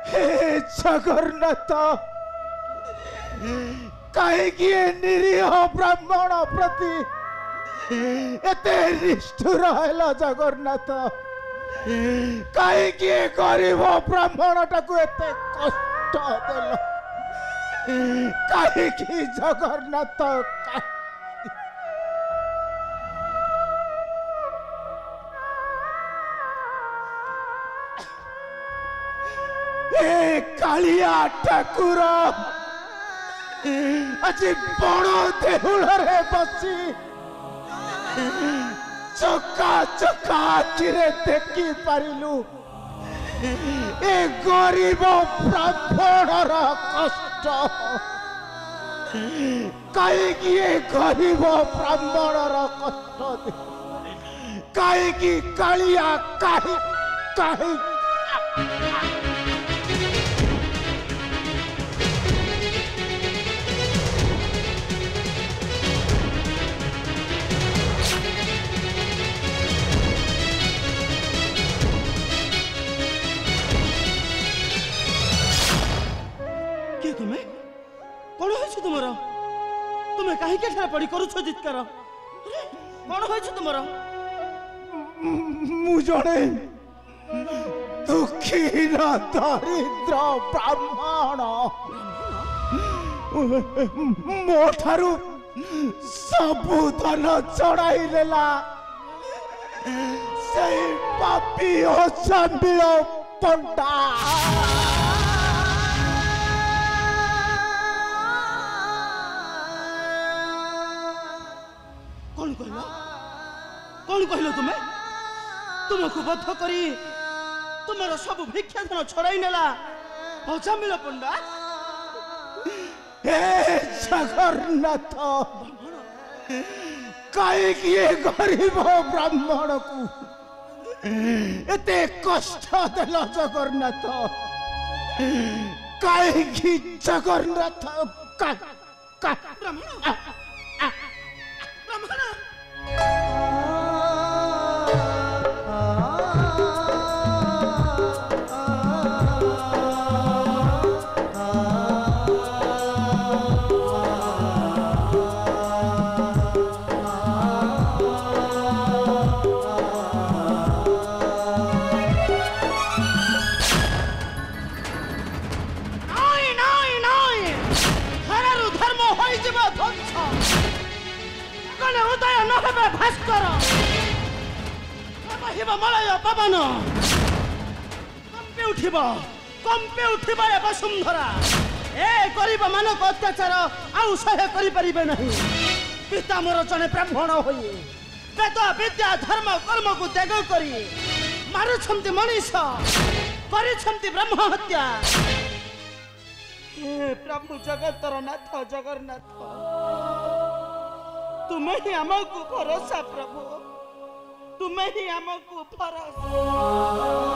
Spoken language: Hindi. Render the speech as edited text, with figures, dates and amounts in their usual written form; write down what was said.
हे जगन्नाथ कहीं निरीह ब्राह्मण प्रति एते निष्ठुर है जगन्नाथ कहीं गरीब ब्राह्मण टाकू एते कष्ट देल कहीं जगन्नाथ कालिया ठाकुर आज बड़ देउल रे बसी चका चका आखिरे देखी पारिलु ए गरीब ब्राह्मणर कष्ट कहीं गरीब ब्राह्मणर कष्ट कहीं कालिया कहीं कहीं तुमर तुम्हें कहीं के पड़ी करुछ जितकार कौन हो तुमर मु जड़े दुखी दरिद्र ब्राह्मण मो ठारू सबु धन चढ़ाई देला से पापी असामिल पंडा कौन कहल तुम्हें तुमको बद्ध करी तुमर सब भिक्षा धन छड़ाई नेला अजामिल पंडा हे जगन्नाथ कहीं गरीब ब्राह्मण को एते कष्ट देल जगन्नाथ कहीं जगन्नाथ भास्कर मलय पवन कंपे उठिबा वसुंधरा ए गरीब मानक अत्याचार आउ सह्य करि परिबे नहीं पिता मोर जने ब्राह्मण होई वेद विद्या धर्म कर्म को त्याग करी मारुछंती मनीष करिछंती ब्रह्म हत्या हे प्रभु जगतर नाथ जगन्नाथ तुम्हें ही हमको भरोसा प्रभु तुम्हें ही हमको भरोसा